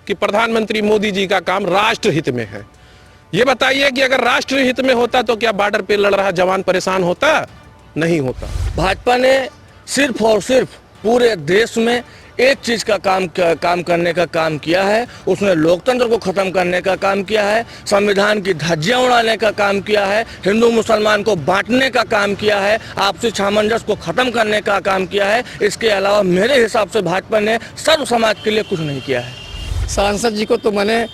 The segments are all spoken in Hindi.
कि प्रधानमंत्री मोदी जी का काम राष्ट्र हित में है। ये बताइए कि अगर राष्ट्र हित में होता तो क्या बॉर्डर पे लड़ रहा जवान परेशान होता? नहीं होता। भाजपा ने सिर्फ और सिर्फ पूरे देश में एक चीज का काम करने का काम किया है। उसने लोकतंत्र को खत्म करने का काम किया है, संविधान की धज्जियां उड़ाने का काम किया है, हिंदू मुसलमान को बांटने का काम किया है, आपसी सामंजस्य को खत्म करने का काम किया है। इसके अलावा मेरे हिसाब से भाजपा ने सर्व समाज के लिए कुछ नहीं किया है। सांसद जी को तो मैंने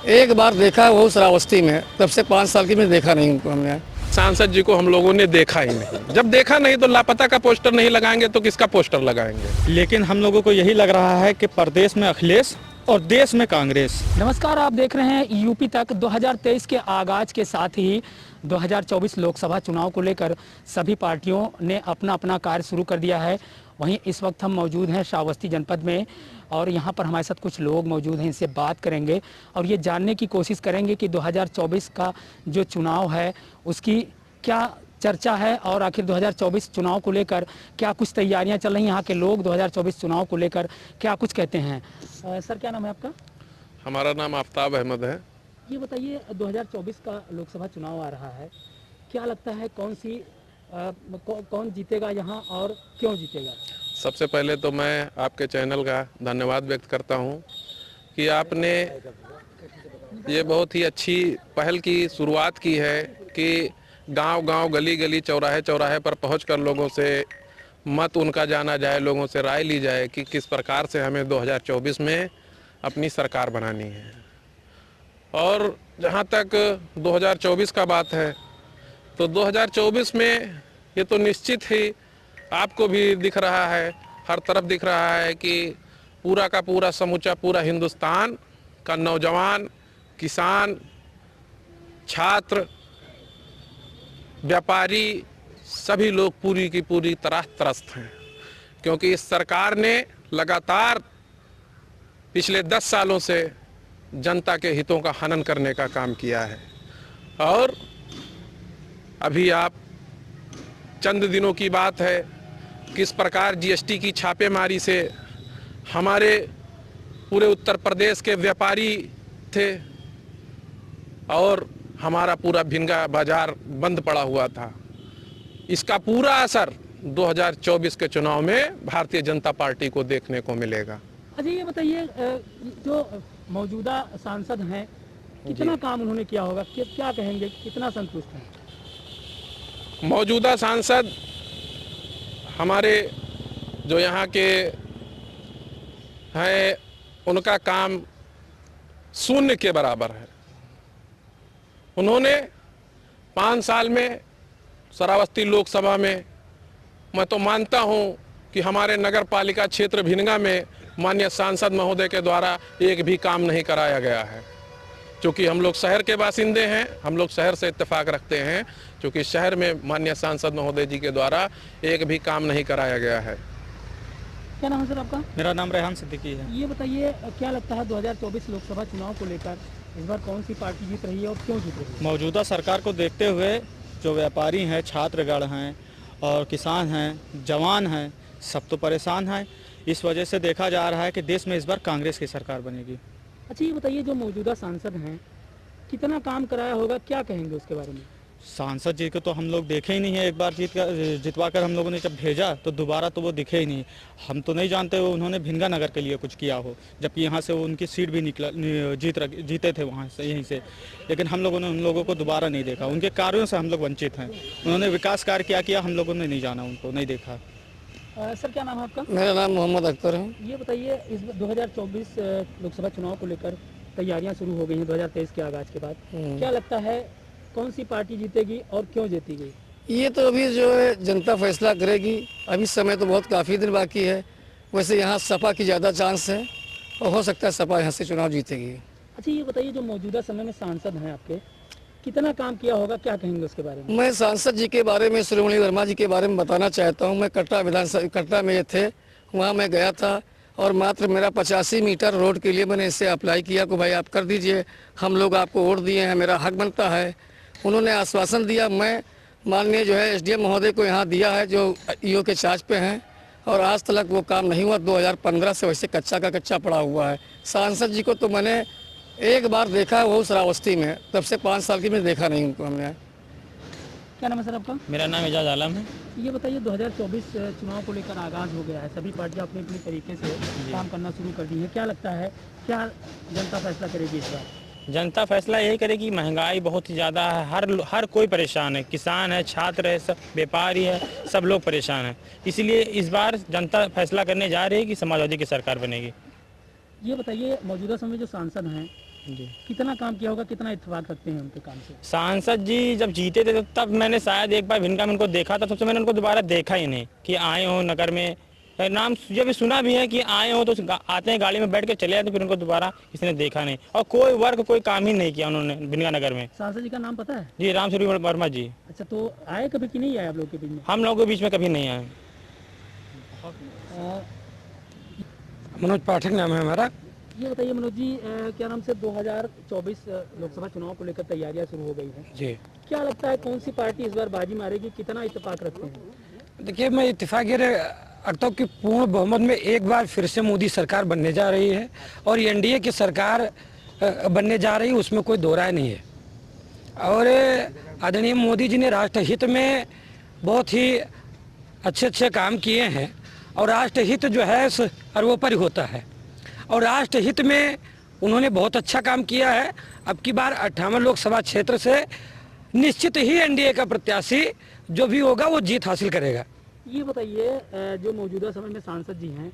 एक बार देखा है, वो श्रावस्ती में, तब से 5 साल की मैं देखा नहीं उनको। हमने सांसद जी को हम लोगों ने देखा ही नहीं। जब देखा नहीं तो लापता का पोस्टर नहीं लगाएंगे तो किसका पोस्टर लगाएंगे? लेकिन हम लोगों को यही लग रहा है कि प्रदेश में अखिलेश और देश में कांग्रेस। नमस्कार, आप देख रहे हैं यूपी तक। 2023 के आगाज के साथ ही 2024 लोकसभा चुनाव को लेकर सभी पार्टियों ने अपना अपना कार्य शुरू कर दिया है। वहीं इस वक्त हम मौजूद हैं श्रावस्ती जनपद में और यहाँ पर हमारे साथ कुछ लोग मौजूद हैं। इनसे बात करेंगे और ये जानने की कोशिश करेंगे कि 2024 का जो चुनाव है उसकी क्या चर्चा है और आखिर 2024 चुनाव को लेकर क्या कुछ तैयारियां चल रही हैं। यहाँ के लोग 2024 चुनाव को लेकर क्या कुछ कहते हैं। सर, क्या नाम है आपका? हमारा नाम आफ्ताब अहमद है। ये बताइए, 2024 का लोकसभा चुनाव आ रहा है, क्या लगता है कौन जीतेगा यहाँ और क्यों जीतेगा? सबसे पहले तो मैं आपके चैनल का धन्यवाद व्यक्त करता हूं कि आपने ये बहुत ही अच्छी पहल की शुरुआत की है कि गांव-गांव, गली-गली, चौराहे-चौराहे पर पहुंचकर लोगों से मत उनका जाना जाए, लोगों से राय ली जाए कि किस प्रकार से हमें 2024 में अपनी सरकार बनानी है। और जहां तक 2024 का बात है तो 2024 में ये तो निश्चित ही आपको भी दिख रहा है, हर तरफ दिख रहा है कि पूरा का पूरा समूचा पूरा हिंदुस्तान का नौजवान, किसान, छात्र, व्यापारी, सभी लोग पूरी की पूरी तरह त्रस्त हैं। क्योंकि इस सरकार ने लगातार पिछले 10 सालों से जनता के हितों का हनन करने का काम किया है। और अभी आप चंद दिनों की बात है किस प्रकार जीएसटी की छापेमारी से हमारे पूरे उत्तर प्रदेश के व्यापारी थे और हमारा पूरा भिंगा बाजार बंद पड़ा हुआ था। इसका पूरा असर 2024 के चुनाव में भारतीय जनता पार्टी को देखने को मिलेगा। अच्छा, ये बताइए, जो मौजूदा सांसद हैं कितना काम उन्होंने किया होगा, क्या कहेंगे, कितना संतुष्ट हैं? मौजूदा सांसद हमारे जो यहाँ के हैं उनका काम शून्य के बराबर है। उन्होंने 5 साल में श्रावस्ती लोकसभा में, मैं तो मानता हूँ कि हमारे नगर पालिका क्षेत्र भिनगा में माननीय सांसद महोदय के द्वारा एक भी काम नहीं कराया गया है। क्योंकि हम लोग शहर के बासिंदे हैं, हम लोग शहर से इत्तेफाक रखते हैं, क्योंकि शहर में माननीय सांसद महोदय जी के द्वारा एक भी काम नहीं कराया गया है। क्या नाम है सर आपका? मेरा नाम रेहान सिद्दीकी है। ये बताइए, क्या लगता है 2024 लोकसभा चुनाव को लेकर इस बार कौन सी पार्टी जीत रही है और क्यों जीत रही है? मौजूदा सरकार को देखते हुए जो व्यापारी हैं, छात्रगण हैं और किसान हैं, जवान हैं, सब तो परेशान हैं। इस वजह से देखा जा रहा है कि देश में इस बार कांग्रेस की सरकार बनेगी। अच्छा, ये बताइए, जो मौजूदा सांसद हैं कितना काम कराया होगा, क्या कहेंगे उसके बारे में? सांसद जी को तो हम लोग देखे ही नहीं है। एक बार जितवा कर हम लोगों ने जब भेजा तो दोबारा तो वो दिखे ही नहीं। हम तो नहीं जानते वो उन्होंने भिनगा नगर के लिए कुछ किया हो, जबकि यहाँ से वो उनकी सीट भी जीते थे वहाँ से, यहीं से। लेकिन हम लोगों ने उन लोगों को दोबारा नहीं देखा। उनके कार्यों से हम लोग वंचित हैं। उन्होंने विकास कार्य क्या किया हम लोगों ने नहीं जाना, उनको नहीं देखा। सर, क्या नाम है आपका? मेरा नाम मोहम्मद अख्तर है। ये बताइए, इस 2024 लोकसभा चुनाव को लेकर तैयारियां शुरू हो गई हैं 2023 के आगाज के बाद। क्या लगता है कौन सी पार्टी जीतेगी और क्यों जीतेगी? ये तो अभी जो है जनता फैसला करेगी। अभी समय तो बहुत काफ़ी दिन बाकी है। वैसे यहाँ सपा की ज़्यादा चांस है और हो सकता है सपा यहाँ से चुनाव जीतेगी। अच्छा, ये बताइए, जो मौजूदा समय में सांसद हैं आपके, कितना काम किया होगा, क्या कहेंगे उसके बारे में? मैं सांसद जी के बारे में, श्रीमणी वर्मा जी के बारे में बताना चाहता हूँ। मैं कटरा में ये थे, वहाँ मैं गया था और मात्र मेरा 85 मीटर रोड के लिए मैंने इससे अप्लाई किया कि भाई आप कर दीजिए, हम लोग आपको वोट दिए हैं, मेरा हक बनता है। उन्होंने आश्वासन दिया। मैं माननीय जो है एसडीएम महोदय को यहाँ दिया है, जो ईओ के चार्ज पे हैं। और आज तक वो काम नहीं हुआ। 2015 से वैसे कच्चा का कच्चा पड़ा हुआ है। सांसद जी को तो मैंने एक बार देखा है, वो श्रावस्ती में, तब से 5 साल की मैं देखा नहीं उनको हमने। क्या नाम है सर आपका? मेरा नाम एजाज आलम है। ये बताइए 2024 चुनाव को लेकर आगाज हो गया है, सभी पार्टियां अपने अपने तरीके से काम करना शुरू कर दी है। क्या लगता है क्या जनता फैसला करेगी इस बार? जनता फैसला यही करेगी। महंगाई बहुत ही ज़्यादा है, हर कोई परेशान है, किसान है, छात्र है, सब व्यापारी है, सब लोग परेशान हैं। इसीलिए इस बार जनता फैसला करने जा रही है कि समाजवादी की सरकार बनेगी। ये बताइए मौजूदा समय जो सांसद हैं जी, कितना काम किया होगा, कितना इत्तेफाक रखते हैं उनके काम से? सांसद जी जब जीते थे तब मैंने शायद एक बार भिनगा में उनको देखा था, तब से मैंने उनको दोबारा देखा ही नहीं कि आए हो नगर में। नाम जब सुना भी है कि आए हो तो आते हैं गाड़ी में बैठ के चले जाते, फिर उनको दोबारा किसी ने देखा नहीं। और कोई वर्ग कोई काम ही नहीं किया उन्होंने भिनगा नगर में। सांसद जी का नाम पता है? जी, राम स्वरूप वर्मा जी। अच्छा, तो आए कभी कि नहीं आए आप लोग के बीच में? हम लोगों के बीच में कभी नहीं आए। मनोज पाठक नाम है हमारा। ये बताइए मनोज जी, क्या नाम से 2024 लोकसभा चुनाव को लेकर तैयारियां शुरू हो गई हैं। जी, क्या लगता है कौन सी पार्टी इस बार बाजी मारेगी, कितना इत्तेफाक रखते हैं? देखिए मैं इत्तेफाक ये रखता हूँ कि पूर्ण बहुमत में एक बार फिर से मोदी सरकार बनने जा रही है और एनडीए की सरकार बनने जा रही है, उसमें कोई दो राय नहीं है। और आदरणीय मोदी जी ने राष्ट्रहित में बहुत ही अच्छे काम किए हैं और राष्ट्रहित जो है सर्वोपरि होता है और राष्ट्रहित में उन्होंने बहुत अच्छा काम किया है। अब की बार 58 लोकसभा क्षेत्र से निश्चित ही एनडीए का प्रत्याशी जो भी होगा वो जीत हासिल करेगा। ये बताइए जो मौजूदा समय में सांसद जी हैं,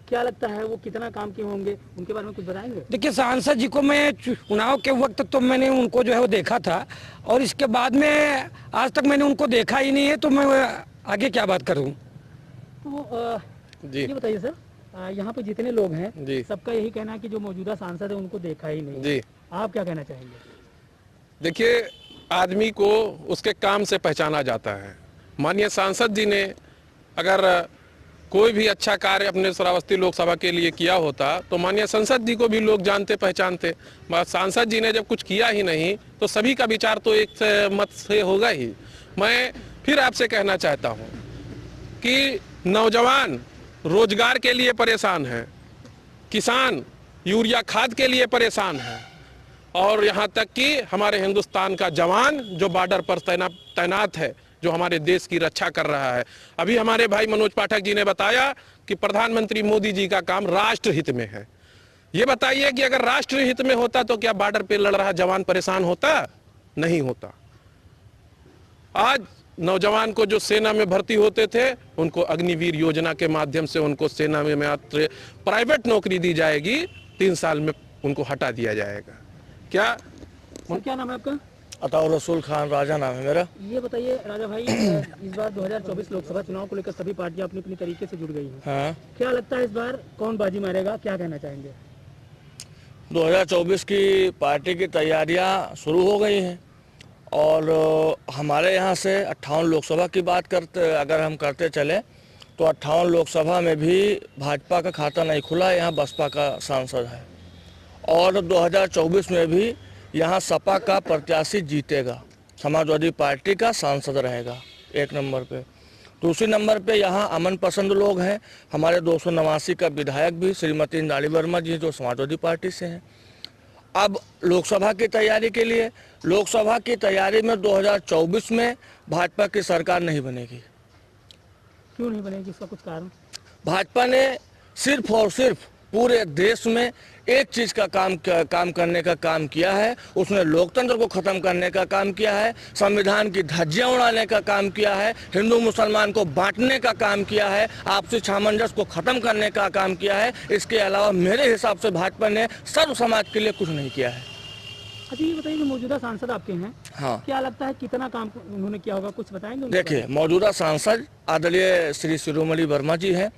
क्या लगता है वो कितना काम किए होंगे, उनके बारे में कुछ बताएंगे? देखिए सांसद जी को मैं चुनाव के वक्त तो मैंने उनको जो है वो देखा था और इसके बाद में आज तक मैंने उनको देखा ही नहीं है, तो मैं आगे क्या बात करूं। तो जी ये बताइए सर, यहाँ पे जितने लोग हैं जी। सबका यही कहना है कि जो मौजूदा सांसद है उनको देखा ही नहीं। जी, आप क्या कहना चाहेंगे? देखिए आदमी को उसके काम से पहचाना जाता है। माननीय सांसद जी ने अगर कोई भी अच्छा कार्य अपने श्रावस्ती लोकसभा के लिए किया होता तो माननीय संसद जी को भी लोग जानते पहचानते। सांसद जी ने जब कुछ किया ही नहीं तो सभी का विचार तो एक मत से होगा ही। मैं फिर आपसे कहना चाहता हूँ कि नौजवान रोजगार के लिए परेशान है, किसान यूरिया खाद के लिए परेशान है और यहाँ तक कि हमारे हिंदुस्तान का जवान जो बॉर्डर पर तैनात है, जो हमारे देश की रक्षा कर रहा है। अभी हमारे भाई मनोज पाठक जी ने बताया कि प्रधानमंत्री मोदी जी का काम राष्ट्र हित में है। ये बताइए कि अगर राष्ट्र हित में होता तो क्या बॉर्डर पे लड़ रहा जवान परेशान होता? नहीं होता। आज नौजवान को जो सेना में भर्ती होते थे उनको अग्निवीर योजना के माध्यम से उनको सेना में मात्र प्राइवेट नौकरी दी जाएगी, 3 साल में उनको हटा दिया जाएगा। क्या नाम है आपका? अताउर रसूल खान राजा नाम है मेरा। ये बताइए राजा भाई, इस बार 2024 लोकसभा चुनाव को लेकर सभी पार्टियां अपनी अपनी तरीके से जुड़ गई हैं। हाँ, क्या लगता है इस बार कौन बाजी मारेगा, क्या कहना चाहेंगे? 2024 की पार्टी की तैयारियां शुरू हो गई हैं और हमारे यहाँ से 58 लोकसभा की बात करते अगर हम करते चले तो 58 लोकसभा में भी भाजपा का खाता नहीं खुला, यहाँ बसपा का सांसद है और 2024 में भी यहाँ सपा का प्रत्याशी जीतेगा, समाजवादी पार्टी का सांसद रहेगा 1 नंबर पे। दूसरी नंबर पे यहाँ अमन पसंद लोग हैं, हमारे 289 का विधायक भी श्रीमती इंद्राणी वर्मा जी जो समाजवादी पार्टी से हैं। अब लोकसभा की तैयारी के लिए, लोकसभा की तैयारी में 2024 में भाजपा की सरकार नहीं बनेगी। क्यों नहीं बनेगी, इसका कुछ कारण? भाजपा ने सिर्फ और सिर्फ पूरे देश में एक चीज का काम करने का काम किया है, उसने लोकतंत्र को खत्म करने का काम किया है, संविधान की धज्जियां उड़ाने का काम किया है, हिंदू मुसलमान को बांटने का काम किया है, आपसी सामंजस्य को खत्म करने का काम किया है। इसके अलावा मेरे हिसाब से भाजपा ने सर्व समाज के लिए कुछ नहीं किया है। अच्छा ये बताइए, मौजूदा सांसद आपके हैं, हाँ, क्या लगता है कितना काम उन्होंने किया होगा, कुछ बताएंगे? देखिए मौजूदा सांसद आदरणीय श्री शिरोमणि वर्मा जी हैं।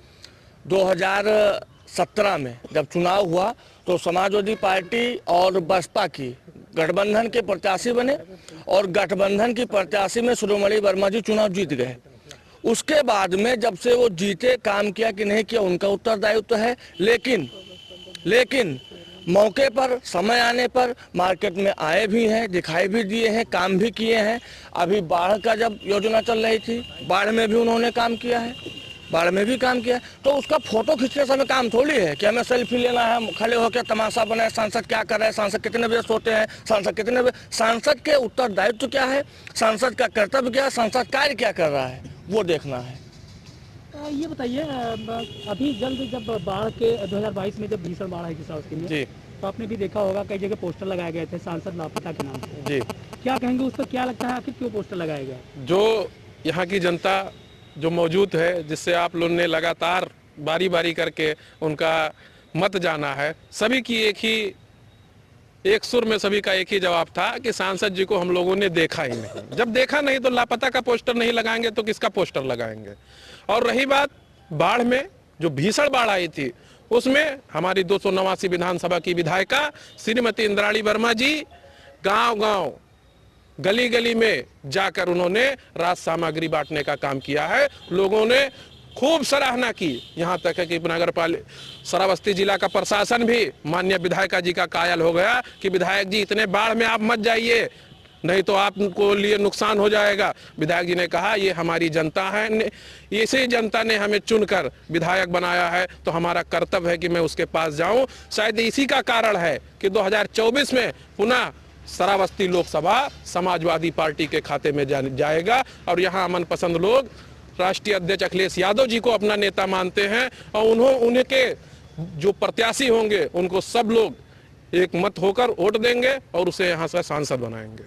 2017 में जब चुनाव हुआ तो समाजवादी पार्टी और बसपा की गठबंधन के प्रत्याशी बने और गठबंधन की प्रत्याशी में शिरोमणि वर्मा जी चुनाव जीत गए। उसके बाद में जब से वो जीते, काम किया कि नहीं किया उनका उत्तरदायित्व है, लेकिन मौके पर समय आने पर मार्केट में आए भी हैं, दिखाई भी दिए हैं, काम भी किए हैं। अभी बाढ़ का जब योजना चल रही थी, बाढ़ में भी उन्होंने काम किया है। बाढ़ में भी काम किया। तो उसका फोटो खींचने से हमें काम थोड़ी है कि हमें सेल्फी लेना है, खड़े होकर तमाशा बनाए, सांसद क्या कर रहे हैं, सांसद कितने बजे सोते हैं, सांसद कितने बजे, सांसद के उत्तरदायित्व क्या है, सांसद का कर्तव्य क्या है, सांसद कार्य क्या कर रहा है, वो देखना है। ये बताइए, अभी जल्द जब बाढ़ के 2022 में जब भीषण बाढ़ आई थी श्रावस्ती में, जी तो आपने भी देखा होगा कई जगह पोस्टर लगाए गए थे सांसद लापता के नाम से। जी। क्या कहेंगे उस पर, क्या लगता है आखिर क्यों पोस्टर लगाए गए? जो यहाँ की जनता जो मौजूद है, जिससे आप लोगों ने लगातार बारी बारी करके उनका मत जाना है, सभी की एक सुर में सभी का एक ही जवाब था कि सांसद जी को हम लोगों ने देखा ही नहीं। जब देखा नहीं तो लापता का पोस्टर नहीं लगाएंगे तो किसका पोस्टर लगाएंगे। और रही बात बाढ़ में, जो भीषण बाढ़ आई थी उसमें हमारी 289 विधानसभा की विधायिका श्रीमती इंद्राणी वर्मा जी गांव-गांव, गली-गली में जाकर उन्होंने राहत सामग्री बांटने का काम किया है। लोगों ने खूब सराहना की। यहाँ तक है कि नगर पालिका श्रावस्ती जिला का प्रशासन भी माननीय विधायिका जी का कायल हो गया कि विधायक जी इतने बाढ़ में आप मत जाइए, नहीं तो आपको लिए नुकसान हो जाएगा। विधायक जी ने कहा ये हमारी जनता है, इसी जनता ने हमें चुनकर विधायक बनाया है, तो हमारा कर्तव्य है कि मैं उसके पास जाऊं। शायद इसी का कारण है कि 2024 में पुनः श्रावस्ती लोकसभा समाजवादी पार्टी के खाते में जाएगा और यहाँ अमन पसंद लोग राष्ट्रीय अध्यक्ष अखिलेश यादव जी को अपना नेता मानते हैं और उनके जो प्रत्याशी होंगे उनको सब लोग एक मत होकर वोट देंगे और उसे यहाँ से सांसद बनाएंगे।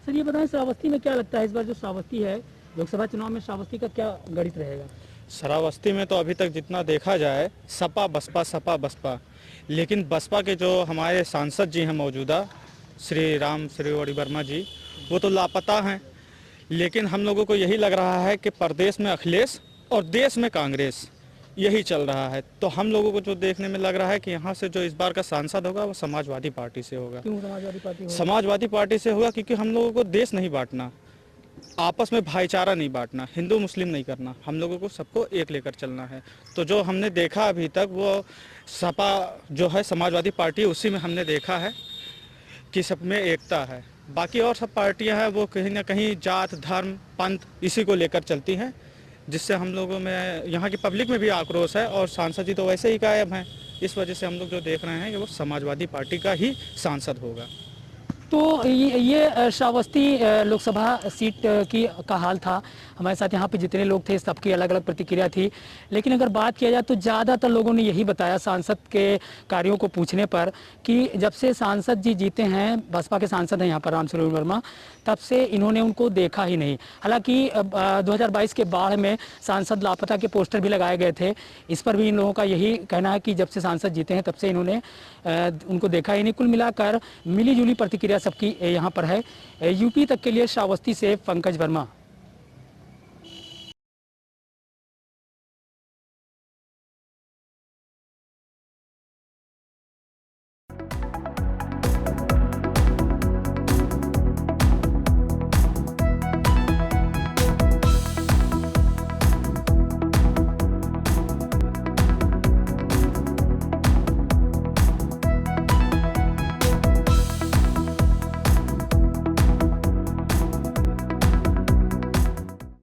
सर ये बताएं, श्रावस्ती में क्या लगता है इस बार जो श्रावस्ती है लोकसभा चुनाव में, श्रावस्ती का क्या गणित रहेगा? श्रावस्ती में तो अभी तक जितना देखा जाए सपा बसपा, लेकिन बसपा के जो हमारे सांसद जी हैं मौजूदा श्री राम श्रीवड़ी वर्मा जी, वो तो लापता हैं। लेकिन हम लोगों को यही लग रहा है कि प्रदेश में अखिलेश और देश में कांग्रेस यही चल रहा है। तो हम लोगों को जो देखने में लग रहा है कि यहाँ से जो इस बार का सांसद होगा वो समाजवादी पार्टी से होगा। क्यों समाजवादी पार्टी होगा? समाजवादी पार्टी से होगा क्योंकि हम लोगों को देश नहीं बांटना, आपस में भाईचारा नहीं बांटना, हिंदू मुस्लिम नहीं करना, हम लोगों को सबको एक लेकर चलना है। तो जो हमने देखा अभी तक वो सपा जो है समाजवादी पार्टी, उसी में हमने देखा है कि सब में एकता है। बाकी और सब पार्टियां हैं वो कहीं ना कहीं जात धर्म पंथ इसी को लेकर चलती हैं, जिससे हम लोगों में यहाँ की पब्लिक में भी आक्रोश है और सांसद जी तो वैसे ही गायब हैं। इस वजह से हम लोग जो देख रहे हैं कि वो समाजवादी पार्टी का ही सांसद होगा। तो ये श्रावस्ती लोकसभा सीट का हाल था। हमारे साथ यहाँ पे जितने लोग थे सबकी अलग अलग प्रतिक्रिया थी, लेकिन अगर बात किया जाए तो ज़्यादातर लोगों ने यही बताया सांसद के कार्यों को पूछने पर कि जब से सांसद जी जीते हैं, बसपा के सांसद हैं यहाँ पर राम स्वरूप वर्मा, तब से इन्होंने उनको देखा ही नहीं। हालांकि 2022 के बाढ़ में सांसद लापता के पोस्टर भी लगाए गए थे, इस पर भी इन लोगों का यही कहना है कि जब से सांसद जीते हैं तब से इन्होंने उनको देखा ही नहीं। कुल मिलाकर मिली जुली प्रतिक्रिया सबकी यहाँ पर है। यूपी तक के लिए श्रावस्ती से पंकज वर्मा।